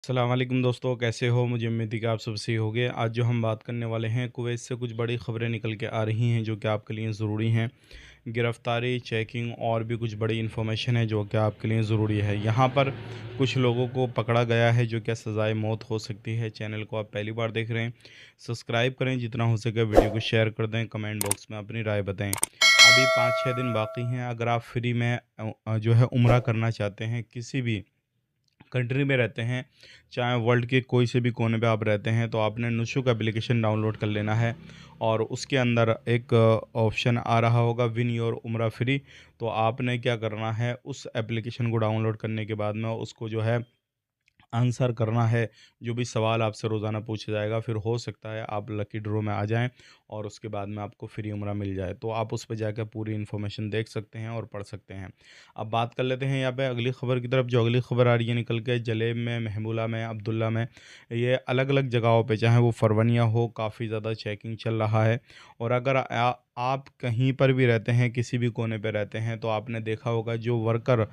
अस्सलाम वालेकुम दोस्तों, कैसे हो? मुझे उम्मीद है कि आप सब सही होंगे। आज जो हम बात करने वाले हैं, कुवैत से कुछ बड़ी ख़बरें निकल के आ रही हैं जो कि आपके लिए ज़रूरी हैं। गिरफ़्तारी, चेकिंग और भी कुछ बड़ी इन्फॉर्मेशन है जो कि आपके लिए ज़रूरी है। यहाँ पर कुछ लोगों को पकड़ा गया है जो कि सज़ाए मौत हो सकती है। चैनल को आप पहली बार देख रहे हैं, सब्सक्राइब करें, जितना हो सके वीडियो को शेयर कर दें, कमेंट बॉक्स में अपनी राय बताएँ। अभी 5-6 दिन बाकी हैं। अगर आप फ्री में जो है उम्रा करना चाहते हैं, किसी भी कंट्री में रहते हैं, चाहे वर्ल्ड के कोई से भी कोने पे आप रहते हैं, तो आपने नुशुक एप्लीकेशन डाउनलोड कर लेना है और उसके अंदर एक ऑप्शन आ रहा होगा विन योर उम्रा फ्री। तो आपने क्या करना है, उस एप्लीकेशन को डाउनलोड करने के बाद में उसको जो है आंसर करना है, जो भी सवाल आपसे रोज़ाना पूछा जाएगा, फिर हो सकता है आप लकी ड्रॉ में आ जाएँ और उसके बाद में आपको फ्री उम्रा मिल जाए। तो आप उस पे जाकर पूरी इन्फॉर्मेशन देख सकते हैं और पढ़ सकते हैं। अब बात कर लेते हैं यहाँ पे अगली खबर की तरफ। जो अगली खबर आ रही है निकल के, जलेब में, महमूला में, अब्दुल्ला में, ये अलग-अलग जगहों पे, चाहे वो फरवनिया हो, काफ़ी ज़्यादा चेकिंग चल रहा है। और अगर आप कहीं पर भी रहते हैं, किसी भी कोने पे रहते हैं, तो आपने देखा होगा जो वर्कर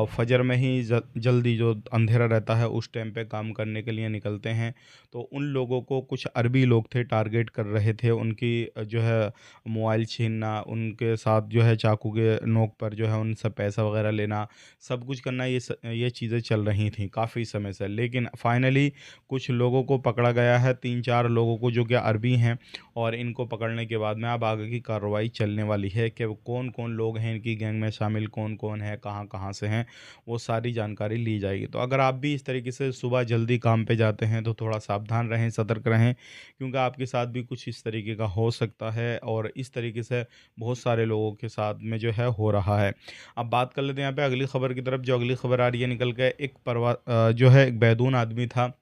फजर में ही जल्दी जो अंधेरा रहता है उस टाइम पे काम करने के लिए निकलते हैं, तो उन लोगों को कुछ अरबी लोग थे टारगेट कर रहे थे। उनकी जो है मोबाइल छीनना, उनके साथ जो है चाकू के नोक पर जो है उनसे पैसा वगैरह लेना, सब कुछ करना, ये चीज़ें चल रही थी काफ़ी समय से। लेकिन फाइनली कुछ लोगों को पकड़ा गया है, 3-4 लोगों को जो कि अरबी हैं, और इनको पकड़ने के बाद में अब आगे की कार्रवाई चलने वाली है कि वो कौन-कौन लोग हैं इनकी गैंग में शामिल, कौन-कौन है, कहाँ-कहाँ से हैं, वो सारी जानकारी ली जाएगी। तो अगर आप भी इस तरीके से सुबह जल्दी काम पे जाते हैं, तो थोड़ा सावधान रहें, सतर्क रहें, क्योंकि आपके साथ भी कुछ इस तरीके का हो सकता है और इस तरीके से बहुत सारे लोगों के साथ में जो है हो रहा है। अब बात कर लेते हैं यहाँ पे अगली खबर की तरफ। जो अगली खबर आ रही है निकल के, एक जो है एक बैदून आदमी था,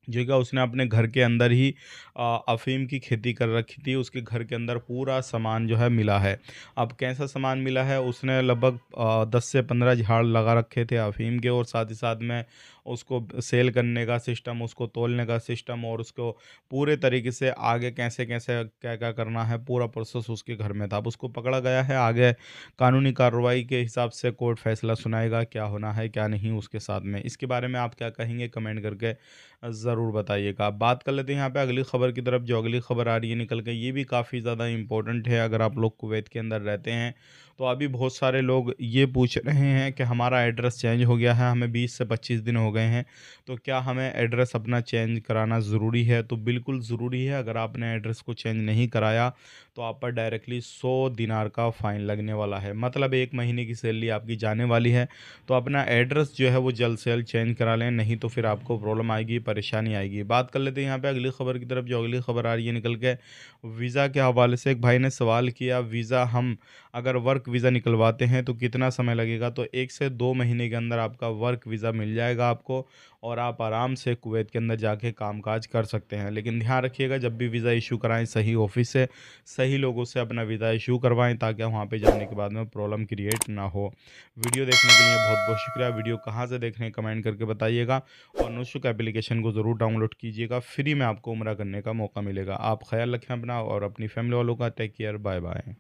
जो क्या उसने अपने घर के अंदर ही अफ़ीम की खेती कर रखी थी। उसके घर के अंदर पूरा सामान जो है मिला है। अब कैसा सामान मिला है, उसने लगभग 10 से 15 झाड़ लगा रखे थे अफ़ीम के, और साथ ही साथ में उसको सेल करने का सिस्टम, उसको तौलने का सिस्टम, और उसको पूरे तरीके से आगे कैसे-कैसे, क्या-क्या करना है, पूरा प्रोसेस उसके घर में था। अब उसको पकड़ा गया है। आगे कानूनी कार्रवाई के हिसाब से कोर्ट फैसला सुनाएगा, क्या होना है, क्या नहीं उसके साथ में। इसके बारे में आप क्या कहेंगे, कमेंट करके ज़रूर बताइएगा। बात कर लेते हैं यहाँ पे अगली ख़बर की तरफ। जो अगली ख़बर आ रही है निकल के, ये भी काफ़ी ज़्यादा इम्पोर्टेंट है। अगर आप लोग कुवैत के अंदर रहते हैं, तो अभी बहुत सारे लोग ये पूछ रहे हैं कि हमारा एड्रेस चेंज हो गया है, हमें 20 से 25 दिन हो गए हैं, तो क्या हमें एड्रेस अपना चेंज कराना ज़रूरी है? तो बिल्कुल ज़रूरी है। अगर आपने एड्रेस को चेंज नहीं कराया, तो आप पर डायरेक्टली 100 दिनार का फ़ाइन लगने वाला है। मतलब 1 महीने की सैलरी आपकी जाने वाली है। तो अपना एड्रेस जो है वो जल्द से जल्द चेंज करा लें, नहीं तो फिर आपको प्रॉब्लम आएगी, परेशानी आएगी। बात कर लेते हैं यहाँ पे अगली खबर की तरफ। जो अगली खबर आ रही है निकल के, वीज़ा के हवाले से एक भाई ने सवाल किया, वीज़ा हम अगर वर्क वीज़ा निकलवाते हैं तो कितना समय लगेगा? तो 1 से 2 महीने के अंदर आपका वर्क वीज़ा मिल जाएगा आपको, और आप आराम से कुवैत के अंदर जाके कामकाज कर सकते हैं। लेकिन ध्यान रखिएगा, जब भी वीज़ा इशू कराएँ, सही ऑफ़िस से, सही लोगों से अपना वीज़ा इशू करवाएँ, ताकि वहाँ पे जाने के बाद में प्रॉब्लम क्रिएट ना हो। वीडियो देखने के लिए बहुत-बहुत शुक्रिया। वीडियो कहाँ से देख रहे हैं, कमेंट करके बताइएगा, और नुशुक एप्लीकेशन को ज़रूर डाउनलोड कीजिएगा। फ्री में आपको उम्रा करने का मौका मिलेगा। आप ख़याल रखें अपना और अपनी फैमिली वालों का। Take care, bye-bye.